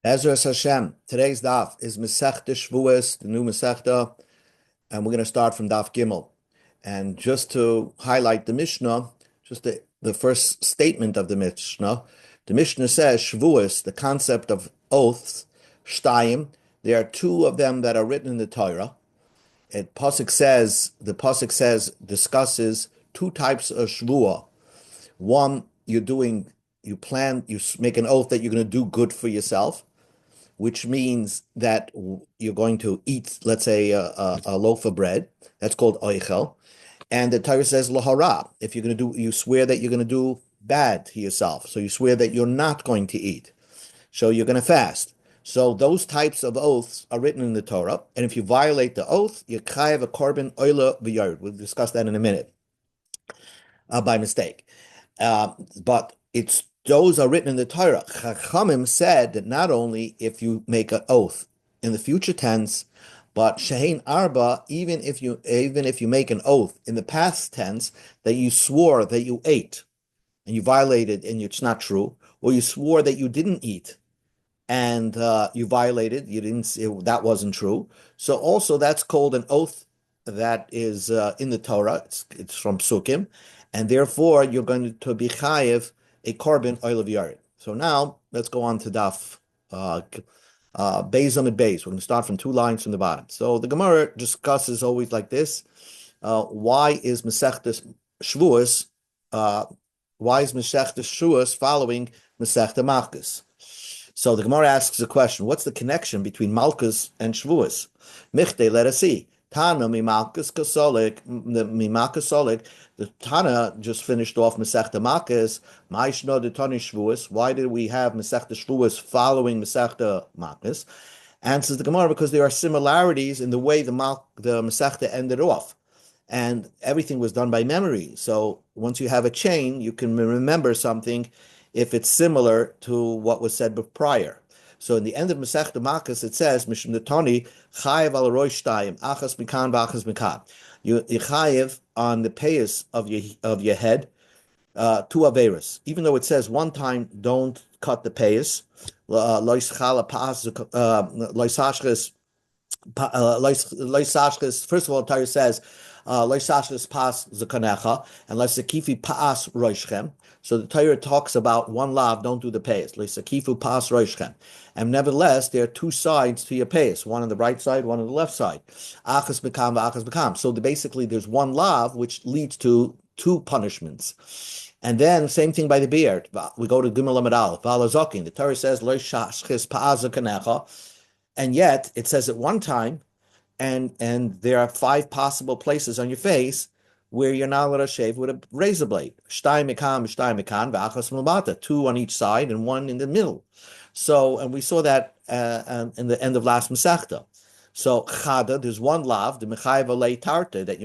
Ezra Hashem. Today's daf is Masechta Shavuos, the new Masechta, and we're going to start from Daf Gimel. And just to highlight the Mishnah, just the first statement of the Mishnah says Shavuos, the concept of oaths, Shtayim. There are two of them that are written in the Torah. The pasuk discusses two types of Shavuah. One, you make an oath that you're going to do good for yourself, which means that you're going to eat, let's say, a loaf of bread. That's called oichel. And the Torah says lahara. If you're going to do, you swear that you're going to do bad to yourself. So you swear that you're not going to eat. So you're going to fast. So those types of oaths are written in the Torah. And if you violate the oath, you're chayav a korban oila v'yard. We'll discuss that in a minute by mistake. But those are written in the Torah. Chachamim said that not only if you make an oath in the future tense, but shehein arba, even if you make an oath in the past tense that you swore that you ate and you violated and it's not true, or you swore that you didn't eat and you violated, that wasn't true. So also that's called an oath that is in the Torah. It's from Psukim, and therefore you're going to be chayiv a korban oil of yared. So now let's go on to Daf Beis Amid Beis. We're going to start from two lines from the bottom. So the Gemara discusses always like this: why is Masechta Shavuos following Masechta Malchus? So the Gemara asks a question: what's the connection between Malchus and Shavuos? Michte, let us see. Tana mimalchus kasolik, the Tana just finished off Masechta Malchus. Ma'ishno de Tani Shavuos. Why did we have Masechta Shavuos following Masechta Malchus? Answers the Gemara, because there are similarities in the way the Masechta ended off, and everything was done by memory. So once you have a chain, you can remember something if it's similar to what was said prior. So in the end of Masechta Malchus, it says, Mishum Netoni, Chayev al Rosh Shtayim, Achas Mikan v'Achas Mikan. You chayev on the payas of your head, two averos. Even though it says one time, don't cut the payas. First of all, the Torah says, pas zakanecha, and Laisakifi pas roishchem. So the Torah talks about one lav, don't do the payas. Laisakifu pas roishchem. And nevertheless, there are two sides to your payas, one on the right side, one on the left side. Achas bekam, achas bekam. So basically, there's one lav which leads to two punishments. And then same thing by the beard. We go to Gimel Amid Aleph, Valazokin. The Torah says lo shachis pas zakanecha, and yet it says at one time, and there are 5 possible places on your face where you're not allowed to shave with a razor blade. Shtayim mekan, v'achas milbata, 2 on each side and 1 in the middle. So, and we saw that in the end of last Masechta. So, chada, there's one lav, the mechayev alei tarte, that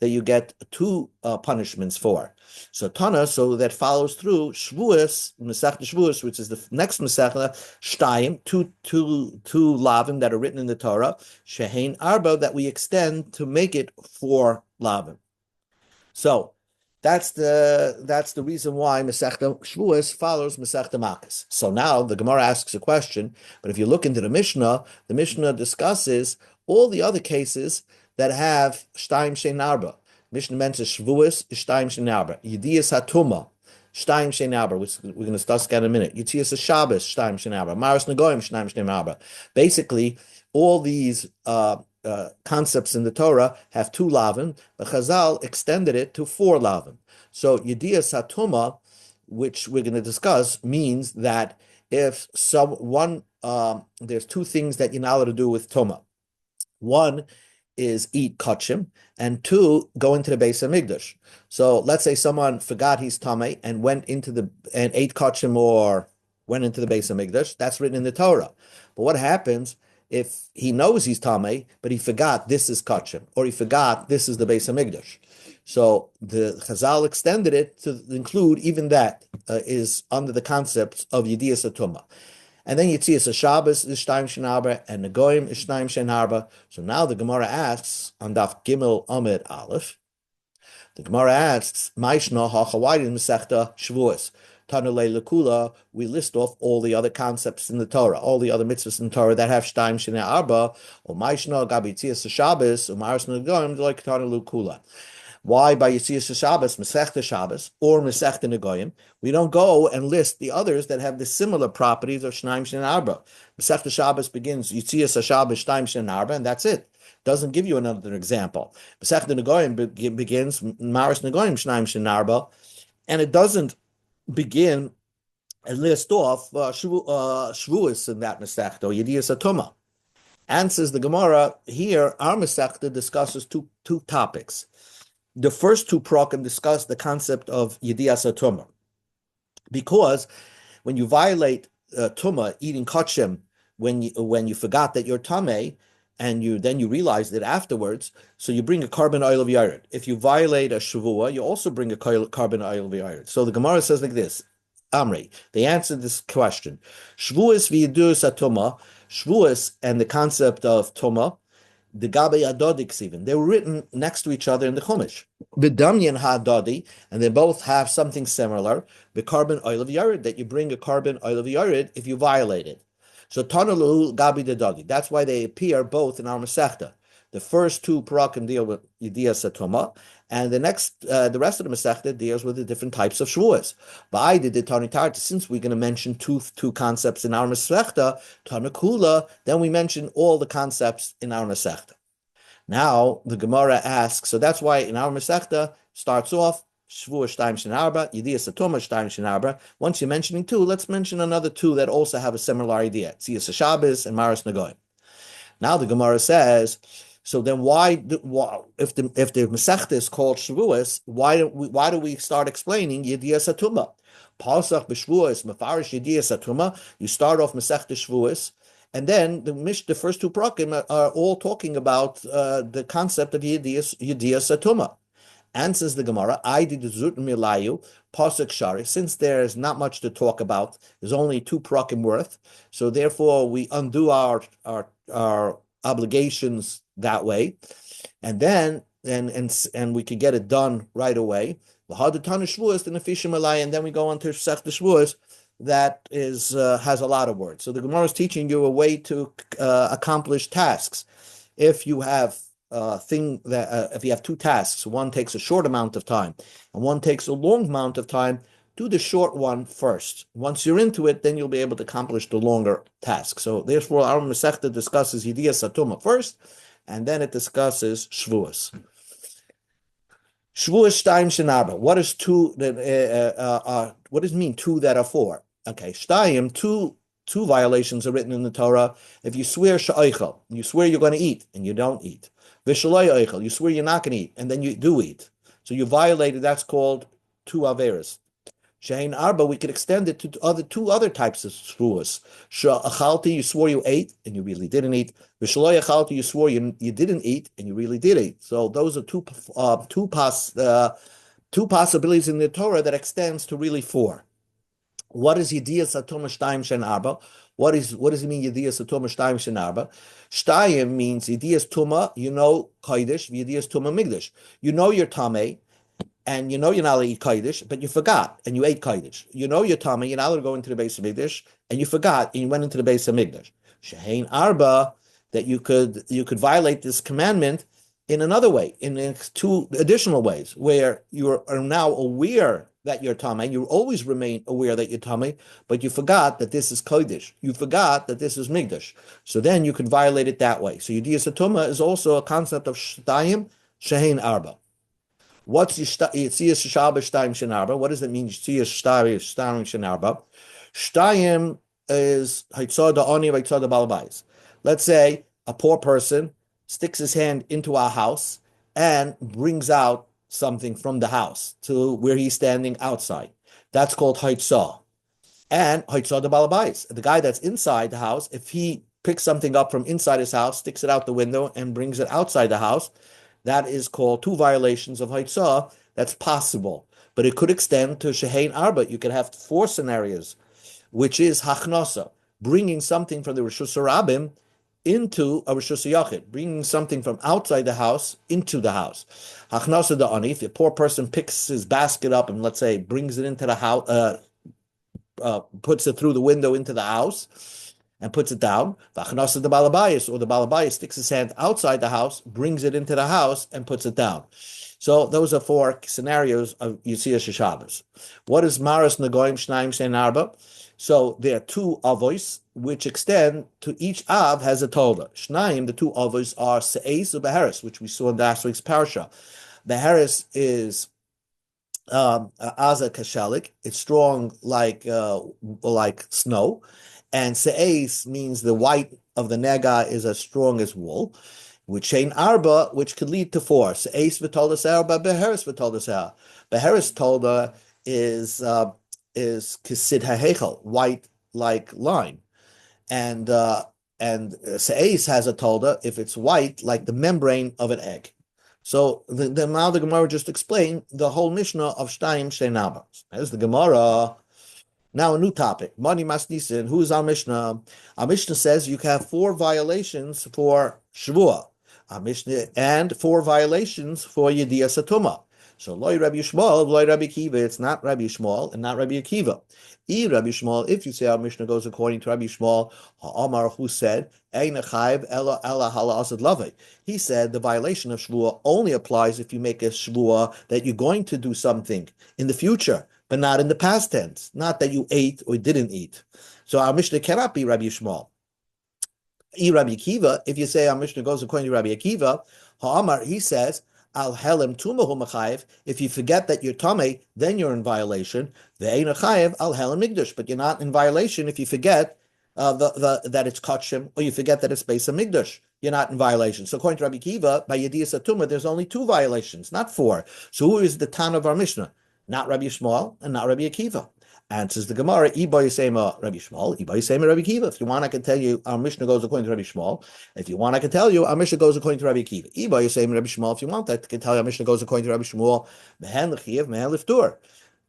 you get 2 punishments for. So Tana, so that follows through Shavuos, Masechta Shavuos, which is the next Masechta, Shtayim, two lavim that are written in the Torah, Shehein Arba, that we extend to make it 4 lavim. So that's the reason why Masechta Shavuos follows Masechta Malchus. So now the Gemara asks a question, but if you look into the Mishnah discusses all the other cases that have Shtayim Shein Arba. Mishnah mentions Shavuos, Shtayim Shein Arba. Yediyas HaTuma, Shtayim Shein Arba, which we're going to discuss again in a minute. Yitzias HaShabbos, Shtayim Shein Arba. Maris Nagoyim, Shtayim Shein Arba. Basically, all these concepts in the Torah have 2 lavim, but Chazal extended it to 4 lavim. So Yediyas HaTuma, which we're going to discuss, means that if there's 2 things that you're not allowed to do with Tuma. One is eat kachim, and 2, go into the Beis Hamikdash. So let's say someone forgot he's tamei and ate kachim or went into the Beis Hamikdash. That's written in the Torah. But what happens if he knows he's tamei, but he forgot this is kachim, or he forgot this is the Beis Hamikdash? So the Chazal extended it to include even that is under the concept of Yediyas HaTumah. And then Yitzias HaShabbos is Shtayim Shein Arba, and Nagoyim is Shtayim Shein Arba. So now the Gemara asks on Daf Gimel Amid Aleph. The Gemara asks, "Ma'ishna ha'chawayim Masechta Shavuos." Tanulei Lekula, we list off all the other concepts in the Torah, all the other mitzvahs in the Torah that have Shtaim Shnei Arba, or Maishna, Gabi Tzias Shabbos, or Maris Negoim, like Tanulu Kula. Why by Yitzias Shabbos, Masechta Shabbos, or Masechta Negoyim, we don't go and list the others that have the similar properties of Shnaim Shnei Arba. Masechta Shabbos begins Yitzias Shabbos Shnaim Shnei Arba, and that's it. Doesn't give you another example. Masechta Negoyim begins Maris Negoyim Shnaim Shnei Arba, and it doesn't begin and list off Shavuos in that Masechta or Yedias Atuma. Answers the Gemara here. Our Masechta discusses two topics. The first two prakim discuss the concept of Yedias Atuma, because when you violate Tuma, eating kachem, when you forgot that you're tamei, and you realize it afterwards, so you bring a carbon oil of yared. If you violate a shavua, you also bring a carbon oil of yared. So the Gemara says like this, Amri, they answered this question. Shavuos v'yedus atuma, Shavuos and the concept of tuma, the Gabe Adodik even. They were written next to each other in the Chumash. B'damyan ha'adodi, and they both have something similar, the carbon oil of yared, that you bring a carbon oil of yared if you violate it. So Tanalu Gabi Dadagi. That's why they appear both in our Masechta. The first two parakim deal with Yedias Atuma, and the rest of the Masechta deals with the different types of Shavuos. But I did the Tanitar, since we're going to mention two concepts in our Masechta, Tanakula, then we mention all the concepts in our Masechta. Now the Gemara asks, so that's why in our Masechta starts off Shavuos Shtaim Shnei Arba, Yedias Atuma Shtaim Shnei Arba. Once you're mentioning two, let's mention another two that also have a similar idea: Tzias Shabbos and Maris Negoim. Now the Gemara says, so then why if the Masechta is called Shavuos, why do we start explaining Yedias Atuma? Pasach b'Shavuos mefarish Yedias Atuma. You start off Masechta Shavuos, and then the first two prakim are all talking about the concept of Yedias Atuma. Answers the Gemara, I did Zut Milayu, Pasuk Shari, since there's not much to talk about, there's only two prakim worth, so therefore we undo our obligations that way, and then and we could get it done right away. And then we go on to Sech the Shavuos, that is has a lot of words. So the Gemara is teaching you a way to accomplish tasks. If you have if you have two tasks, one takes a short amount of time and one takes a long amount of time, do the short one first. Once you're into it, then you'll be able to accomplish the longer task. So therefore, our Masechta discusses Yedias Atuma first, and then it discusses Shavuos. Shavuos Shtaim Shnei Arba. What is two? What does it mean two that are four? Okay, Shtaim, two violations are written in the Torah. If you swear she'oichel, you swear you're going to eat and you don't eat. V'shaloi oichel, you swear you're not going to eat and then you do eat. So you violated. That's called two averas. She'ein arba, we could extend it to two other types of shvuos. She'achalti, you swore you ate and you really didn't eat. V'shaloi achalti, you swore you didn't eat and you really did eat. So those are two possibilities in the Torah that extends to really four. What is Yedias Atuma Shtaim Shnei Arba? What does it mean Yedias Atuma Shtaim Shnei Arba? Shtayim means Yedias Tuma, you know Kodesh, Yedias Tuma Migdash. You know your Tameh, and you know you're not allowed to eat Kodesh, but you forgot, and you ate Kodesh. You know your Tameh, you're not allowed to go into the base of Migdash, and you forgot, and you went into the base of Migdash. Shehein Arba, that you could violate this commandment in another way, in two additional ways, where you are now aware that you're Tameh, you always remain aware that you're Tameh, but you forgot that this is Kodesh. You forgot that this is Migdash. So then you can violate it that way. So Yedias Atuma is also a concept of Shtayim, Shehein Arba. What's Yitzias Shabbos Shtayim Shnei Arba? What does it mean Yitzias Shabbos Shtayim Shnei Arba? Shtayim is Haitzah Da'ani Haitzah Da'Balabais. Let's say a poor person sticks his hand into our house and brings out something from the house to where he's standing outside. That's called Haitzah. And Haitzah the Balabais. The guy that's inside the house, if he picks something up from inside his house, sticks it out the window, and brings it outside the house, that is called two violations of Haitzah. That's possible. But it could extend to Shehein Arba. You could have four scenarios, which is Hachnosa, bringing something from the Rishus Harabim into a Rishus Yachid, bringing something from outside the house into the house. Hachnasa da'ani, if a poor person picks his basket up and let's say brings it into the house, puts it through the window into the house and puts it down. V'achnasa the balabayas, or the balabayas sticks his hand outside the house, brings it into the house, and puts it down. So those are 4 scenarios of Yitzias Shabbos. What is Maras Nagoyim Shnaim Shein Arba? So there are 2 avos which extend to each av has a tolda. Shnaim, the 2 avos are Se'ez or Beheres, which we saw in last week's parasha. Beheres is Aza Kashelik. It's strong like snow. And Se'ez means the white of the nega is as strong as wool. With Shein Arba, which could lead to 4. Se'ez v'toldas arba, Beheres v'toldas arba. Beheres tolda is kisid ha'hechel, white like lime. And Se'ez has a tolda if it's white like the membrane of an egg. So now the Gemara just explained the whole Mishnah of Shtayim Shein Arba. There's the Gemara. Now a new topic. Mani Masnisin. Who's our Mishnah? Our Mishnah says you can have 4 violations for Shavua. Our Mishnah and 4 violations for Yediyas Atuma. So Loi Rabbi Yishmael, Loi Rabbi Akiva. It's not Rabbi Yishmael and not Rabbi Akiva. Rabbi Yishmael, if you say our Mishnah goes according to Rabbi Yishmael, Amar, who said, Ein Chayv Ela Hala Asad Lave. He said the violation of Shavua only applies if you make a Shavua that you're going to do something in the future, but not in the past tense, not that you ate or didn't eat. So our Mishnah cannot be Rabbi Yishmael. Rabbi Akiva, if you say our Mishnah goes according to Rabbi Akiva, Ha'amar, he says, Al Helem Tumahu Machayev, if you forget that you're Tameh, then you're in violation. Ve'ein Chayev Al Helem Migdash, but you're not in violation if you forget that it's Kachim, or you forget that it's Beis HaMikdash. You're not in violation. So according to Rabbi Akiva, by Yediyas Atuma, there's only 2 violations, not 4. So who is the Tan of our Mishnah? Not Rabbi Yishmael and not Rabbi Akiva. Answers the Gemara, Iba Yisema Rabbi Yishmael, Iba Yisema Rabbi Akiva. If you want, I can tell you our Mishnah goes according to Rabbi Yishmael. If you want, I can tell you our Mishnah goes according to Rabbi Akiva. Iba Yisema Rabbi Yishmael. If you want, I can tell you our Mishnah goes according to Rabbi Yishmael. Mehen L'chiev, Mehen L'ftur.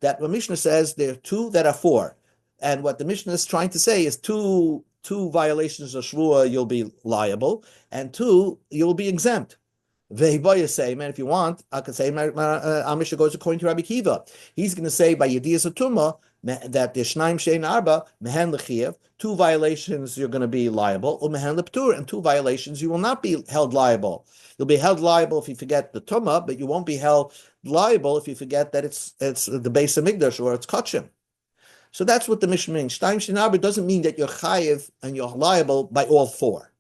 That the Mishnah says there are 2 that are 4. And what the Mishnah is trying to say is two violations of Shvuah, you'll be liable, and 2, you'll be exempt. Vehiboya say, man, if you want, I can say our Mishnah goes according to Rabbi Akiva. He's going to say by Yediyas Atuma that the Shnaim Shein Arba Mehen L'chiev, 2 violations you're going to be liable, or Mehen L'ptur, and 2 violations you will not be held liable. You'll be held liable if you forget the Tumah, but you won't be held liable if you forget that it's the Beis HaMikdash or it's Kachim. So that's what the Mishnah means. Shnaim Shein Arba doesn't mean that you're chayiv and you're liable by all 4.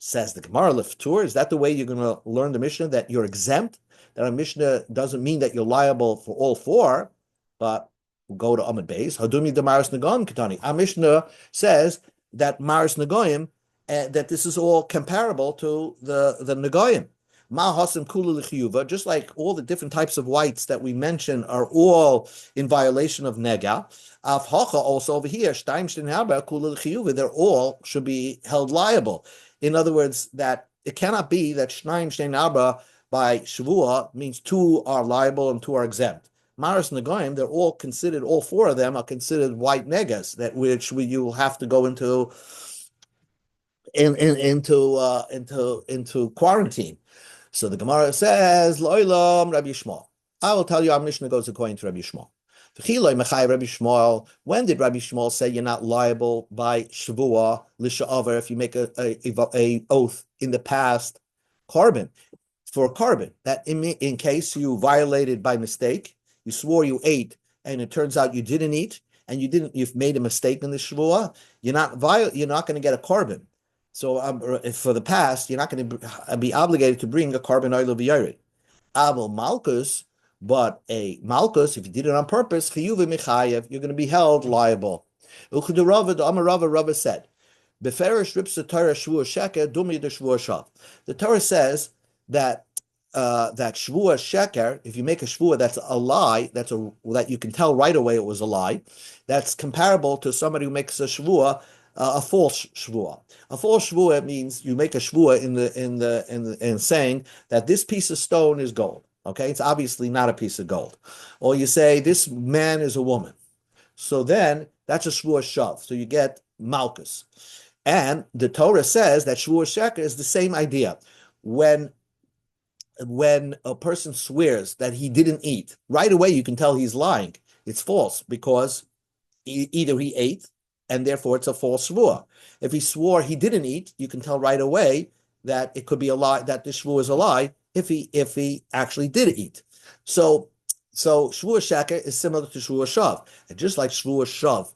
Says the Gemara Leftur, is that the way you're going to learn the Mishnah, that you're exempt? That a Mishnah doesn't mean that you're liable for all 4, but we'll go to Amud Beis. Hadumi de Maris Nagoyim Ketani. Our Mishnah says that Maris Nagoyim, that this is all comparable to the Nagoyim. Ma Hasim Kulu L'chiyuva, just like all the different types of whites that we mentioned are all in violation of Nega. Af Hacha also over here, Shtaim Shein Arba Kulu L'chiyuva, they're all should be held liable. In other words, that it cannot be that Shnaim Shein Arba by Shavua means 2 are liable and 2 are exempt. Maris Nagoyim, they're all considered, all 4 of them are considered white negas, that which you will have to go into quarantine. So the Gemara says, Lo'ilam Rabbi Yishmael. I will tell you our Mishnah goes according to Rabbi Yishmael. When did Rabbi Yishmael say you're not liable by Shavua L'Sha'avar if you make a oath in the past carbon, for a carbon, that in case you violated by mistake, you swore you ate and it turns out you didn't eat and you've made a mistake in the Shavua, you're not going to get a carbon. So for the past, you're not going to be obligated to bring a carbon oil of Yari. Abel Malkus, but a Malkus, if you did it on purpose, you're going to be held liable. Rava said, the Torah says that that shvua sheker, if you make a shvua that's a lie, that you can tell right away it was a lie, that's comparable to somebody who makes a shvua, a false shvua. A false shvua means you make a shvua in saying that this piece of stone is gold. Okay, it's obviously not a piece of gold. Or you say this man is a woman. So then that's a shvua shav. So you get malchus. And the Torah says that shvua sheker is the same idea. When a person swears that he didn't eat, right away you can tell he's lying. It's false because either he ate, and therefore it's a false shvuah. If he swore he didn't eat, you can tell right away that it could be a lie, that the shvuah is a lie if he actually did eat. So shvuah sheker is similar to shvuah shav, and just like shvuah shav,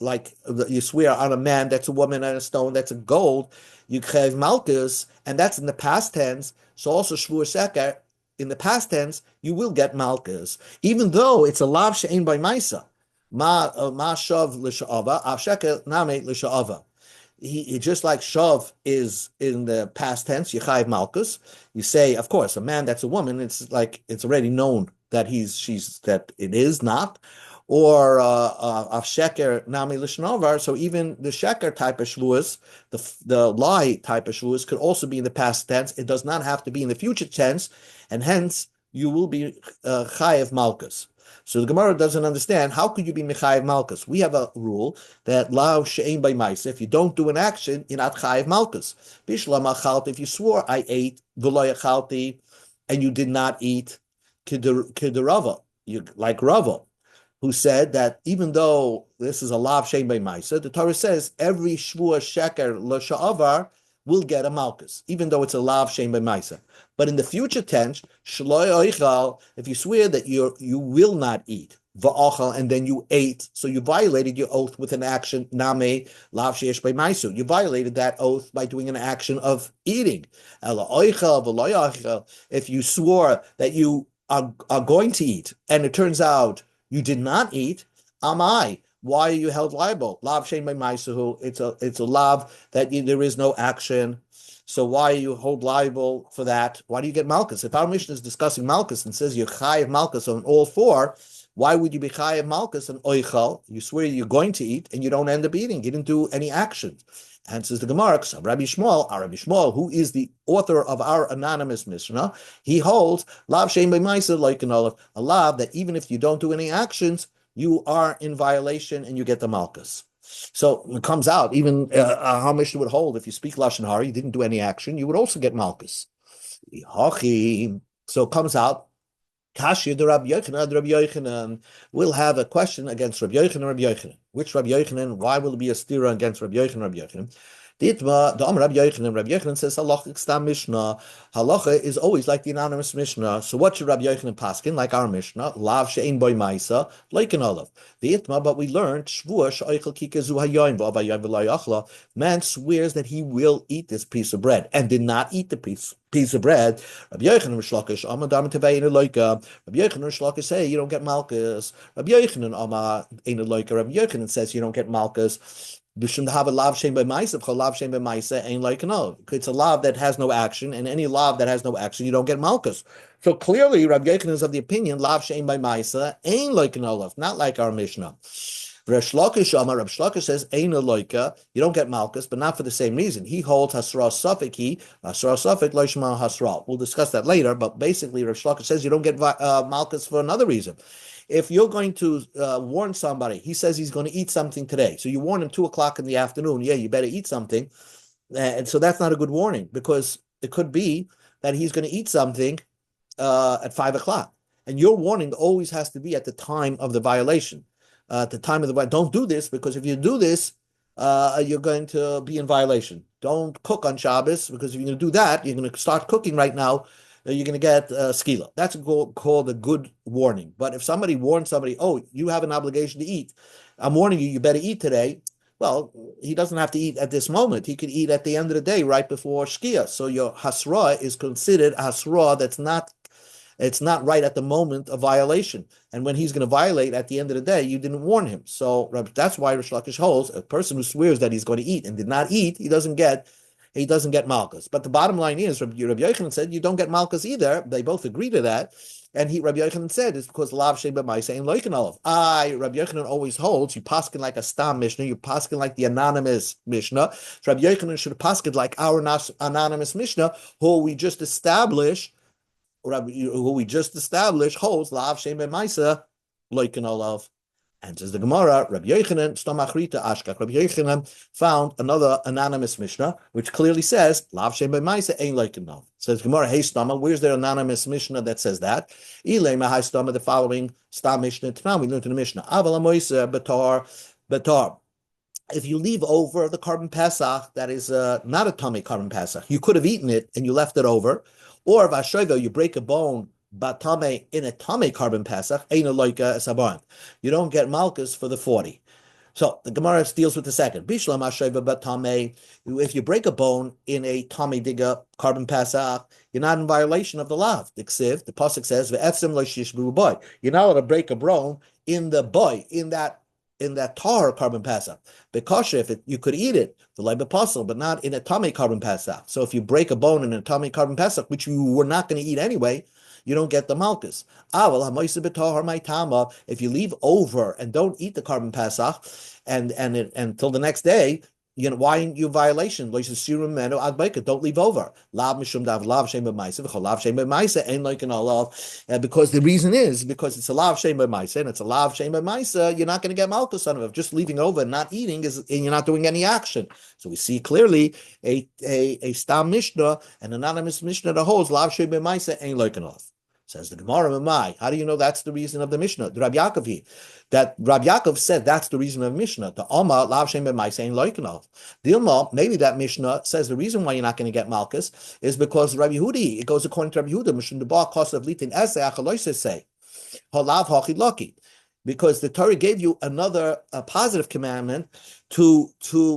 like you swear on a man, that's a woman, and a stone, that's a gold, you have malchus, and that's in the past tense. So also shvuah sheker, in the past tense, you will get malchus, even though it's a lav she'ein by maisa. Ma shav l'sha'ava, av sheker name l'sha'ava. He just like shav is in the past tense, Yechayev Malkus. You say, of course, a man that's a woman, it's like it's already known that that it is not. Or of sheker nami lishnovar. So even the sheker type of shvuas, the lie type of shvuas, could also be in the past tense. It does not have to be in the future tense, and hence you will be chayev malkus. So the Gemara doesn't understand, how could you be Mechayev Malkus? We have a rule that Lao She'ein by Maisa, if you don't do an action, you're not Chayev Malkus. Bishlam Achalti, if you swore, I ate, V'lo Achalti, and you did not eat, Kiderava, like Rava, who said that even though this is a Lav She'ein by Maisa, the Torah says every Shvua Sheker L'Sha'avar will get a Malkus, even though it's a Lav She'ein by Maisa. But in the future tense, if you swear that you will not eat, and then you ate, so you violated your oath with an action, name, lav sheyesh by maisu. You violated that oath by doing an action of eating. If you swore that you are going to eat, and it turns out you did not eat, amai. Why are you held liable? Lav shein by maisu. It's a lav that there is no action. So why are you hold liable for that? Why do you get malchus? If our mission is discussing malchus and says you're chayiv malchus on all four, why would you be chayiv malchus on oichal? You swear you're going to eat and you don't end up eating. You didn't do any action. And says the Gemara, Rabbi Shmuel, who is the author of our anonymous Mishnah, he holds lav shein b'maisa like an olive, a lav that even if you don't do any actions, you are in violation and you get the malchus. So it comes out, even how Mishnah would hold, if you speak Lashon Hara, you didn't do any action, you would also get Malchus. So it comes out, Kashya the Rabbi Yochanan, will have a question against Rabbi Yochanan. Which Rabbi Yochanan? Why will it be a stira against Rabbi Yochanan? Ditma, the Rabbi Yochanan says halacha stam Mishnah. Halacha is always like the anonymous Mishnah. So what should Rabbi Yochanan paskin? Like our Mishnah, lav she'ein boy ma'isa, like an olive. Ditma, but we learned shvua she'oichel kikezu hayoyim v'avayayim v'layachla. Man swears that he will eat this piece of bread and did not eat the piece of bread. Rabbi Yochanan Rishlakish, Amadam Tevein Eloika. Rabbi Yochanan Rishlakish say you don't get malchus. Rabbi Yochanan Amad Ein Eloika. Rabbi Yochanan says you don't get malchus. It's a lav that has no action, and any lav that has no action, you don't get malchus. So clearly, Rabbi Yochanan is of the opinion lav shein by ma'isa ain't like an olav, not like our Mishnah. Rav Shlokish says ain't a loika, you don't get malchus, but not for the same reason. He holds hasra suffik, loishma hasra. We'll discuss that later, but basically Rav Shlokish says you don't get malchus for another reason. If you're going to warn somebody, he says he's going to eat something today. So you warn him 2:00 in the afternoon, yeah, you better eat something. And so that's not a good warning, because it could be that he's going to eat something at 5:00. And your warning always has to be at the time of the violation. At the time of the don't do this, because if you do this, you're going to be in violation. Don't cook on Shabbos, because if you're going to do that, you're going to start cooking right now. You're going to get skila. That's called a good warning. But if somebody warns somebody, oh, you have an obligation to eat, I'm warning you, you better eat today. Well, he doesn't have to eat at this moment. He could eat at the end of the day, right before Shkia. So your hasra is considered hasra that's not, it's not right at the moment of violation. And when he's going to violate at the end of the day, you didn't warn him. So that's why Rish Lakish holds a person who swears that he's going to eat and did not eat, he doesn't get malchus. But the bottom line is, Rabbi Yochanan said you don't get malchus either. They both agree to that. And Rabbi Yochanan said it's because lav shei b'maisa ain't loikin olav. Rabbi Yochanan always holds you paskin like a stam Mishnah, you paskin like the anonymous Mishnah. So Rabbi Yochanan should have paskin like our anonymous Mishnah, who we just established holds lav shei b'maisa loikin olav. And says the Gemara, Rabbi Yochanan, Stomachrita Ashkach. Rabbi Yochanan found another anonymous Mishnah, which clearly says, Lav Shem B'Maisa ain't like it now. Says Gemara, hey Stama, where's there anonymous Mishnah that says that? Ilay Mahai Stama, the following Stam Mishnah. Now we learned in the Mishnah. Aval Amoisa Batar. If you leave over the carbon Pesach, that is not a tummy carbon Pesach. You could have eaten it and you left it over. Or Vashoivo, you break a bone batame in a tame carbon Pesach, ain't like a saban. You don't get malchus for the 40. So the Gemara deals with the second. Bishlam Asheva batame. If you break a bone in a tame diga carbon Pesach, you're not in violation of the lav. The pasuk says ve'etzim lo shishbu boy. You're not allowed to break a bone in the boy in that tar carbon Pesach. Because if you could eat it, the libe apostle, but not in a tummy carbon Pesach. So if you break a bone in a tummy carbon Pesach, which you were not going to eat anyway, you don't get the malchus. If you leave over and don't eat the carbon Pesach and until the next day, why in you violation? Don't leave over. Because the reason is because it's a lav shem b'maisa and it's a lav shem b'maisa, you're not going to get malchus on it. Just leaving over and not eating and you're not doing any action. So we see clearly a stam mishnah, an anonymous mishnah that holds lav shem b'maisa ain't like enough. Says the Gemara, Mamai. How do you know that's the reason of the Mishnah? The Rabbi Yaakov, that Rabbi Yaakov said that's the reason of the Mishnah. The Alma Lav Shem B'Mai saying Loikanov. Dilma, maybe that Mishnah says the reason why you're not going to get Malchus is because Rabbi Yehudi. It goes according to Rabbi Yehuda. Mishum Deba Kos of Litin Ese Achaloise say Halav Hachi Lucky. Because the Torah gave you another positive commandment to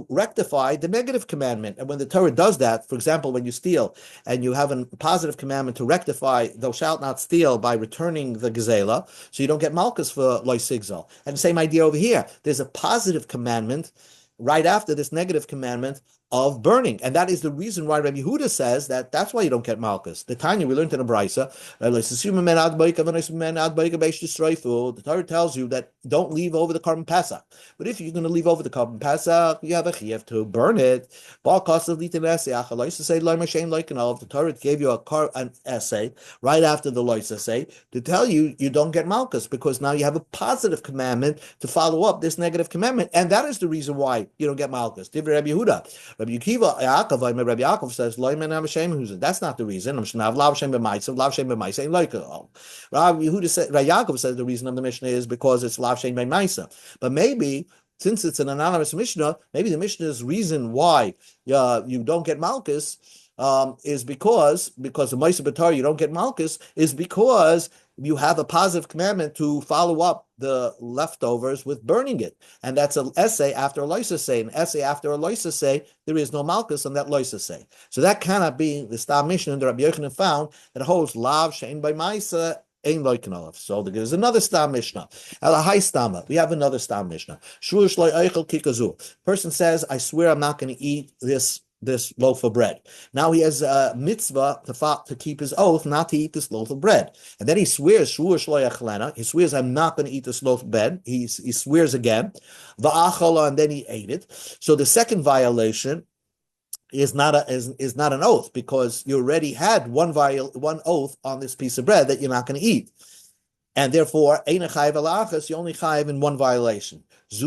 rectify the negative commandment. And when the Torah does that, for example, when you steal and you have a positive commandment to rectify thou shalt not steal by returning the gazela, so you don't get malchus for loy sigzal. And the same idea over here. There's a positive commandment right after this negative commandment of burning. And that is the reason why Rabbi Yehuda says that that's why you don't get malchus. The Tanya, we learned in a Brisa, the Torah tells you that don't leave over the carbon Pesach. But if you're going to leave over the carbon Pesach, you have a chiyuv to burn it. The Torah gave you an essay right after the lois essay to tell you you don't get malchus because now you have a positive commandment to follow up this negative commandment. And that is the reason why you don't get malchus. Rabbi Yehuda. Rabbi Yaakov says, that's not the reason. Rabbi Yaakov says the reason of the Mishnah is because it's Lav Shem B'Maisa. But maybe, since it's an anonymous Mishnah, maybe the Mishnah's reason why you don't get Malchus is because the Maisa B'Tar you don't get Malchus is because you have a positive commandment to follow up the leftovers with burning it. And that's an essay after a loisa say. An essay after a loisa say, there is no malchus on that loisa say. So that cannot be the Stam Mishnah that Rabbi Yochanan found that holds lav shein by maisa ein loikanolov. So there's another Stam Mishnah. Elahai Stama. We have another Stam Mishnah. Shvuah shloi eichel kikazu. Person says, I swear I'm not going to eat this loaf of bread. Now he has a mitzvah to keep his oath not to eat this loaf of bread. And then he swears, he swears, I'm not going to eat this loaf of bread. He swears again. And then he ate it. So the second violation is not an oath because you already had one oath on this piece of bread that you're not going to eat. And therefore, you only chayiv in one violation. This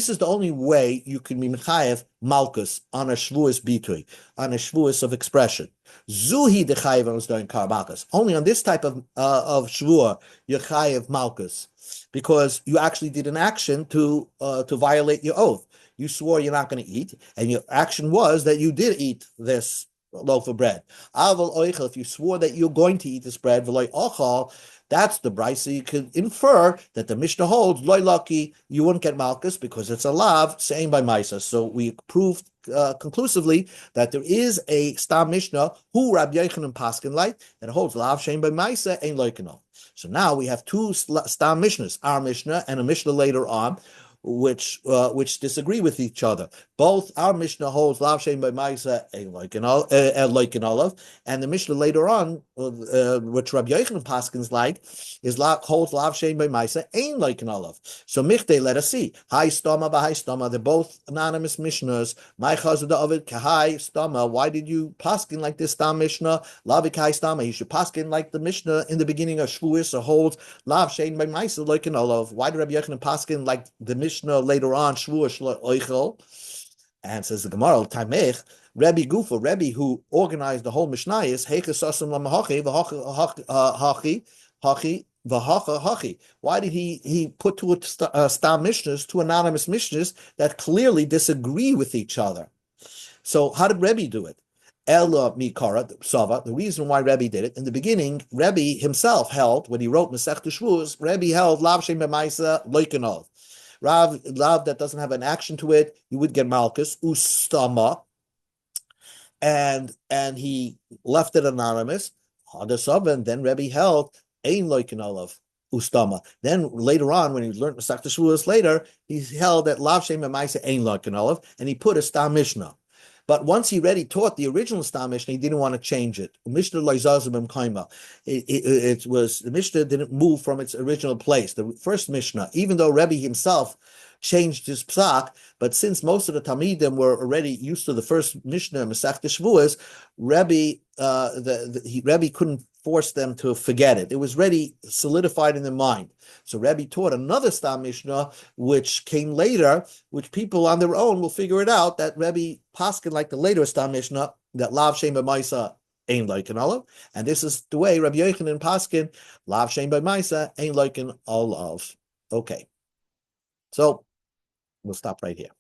is the only way you can be mechayev malchus on a shvuas bitui, on a shvuas of expression. Zuhi the chayev on doing kar malchus. Only on this type of shvua you chayev malchus, because you actually did an action to violate your oath. You swore you're not going to eat, and your action was that you did eat this loaf of bread. If you swore that you're going to eat this bread, that's the brisa. You could infer that the Mishnah holds loy lucky you wouldn't get malchus because it's a lav saying by Maisa. So we proved conclusively that there is a Stam Mishnah who Rabbi Yochanan Paskin light that holds lav saying by Maisa ain't loikano. So now we have two Stam Mishnahs, our Mishnah and a Mishnah later on, which disagree with each other. Both our Mishnah holds lav shein by ma'isa like an olive, and the Mishnah later on, which Rabbi Yochanan Paskins like, is holds lav shein by ma'isa ain't like an olive. So michte, let us see. Hi stoma b'hai stoma. They're both anonymous Mishnahs. My chazda of it kahai stoma. Why did you paskin like this stam Mishnah? Lavi kai stama. He should paskin like the Mishnah in the beginning of Shavuos, or holds lav shein by ma'isa like an olive. Why did Rabbi Yochanan paskin like the Mishnah later on Shavuos oichel? And says the Gemara, Tamech, Rebbe Gufa, Rebbe who organized the whole Mishnah is Heichasasim Lamahachi, Hachi. Why did he put two stam Mishnahs, two anonymous Mishnahs that clearly disagree with each other? So how did Rebbe do it? Ella Mikara Sava. The reason why Rebbe did it in the beginning, Rebbe himself held when he wrote Masechta Shavuos, Rebbe held Lav Shem B'Maisa Loikanov. Rav that doesn't have an action to it, you would get Malchus, Ustama, and he left it anonymous. And then Rebbe held Ein Loikin Olav, Ustama. Then later on, when he learned Masechta Shavuos later, he held that Lav Shem Emaisa Ein Loikin Olav, and he put a Stam Mishnah. But once he already taught the original Stam Mishnah, he didn't want to change it. Mishnah Loizazim Kaima. It was the Mishnah didn't move from its original place. The first Mishnah, even though Rebbe himself changed his psak, but since most of the Talmidim were already used to the first Mishnah, Masechta Shavuos, Rebbe couldn't force them to forget it. It was already solidified in their mind. So Rebbe taught another Stam Mishnah, which came later, which people on their own will figure it out, that Rebbe paskin like the later Stam Mishnah, that Lav Shem B'Maisa ain't like an olive. And this is the way Rabbi Yochanan paskin, Lav Shem B'Maisa ain't like an olive. Okay. So we'll stop right here.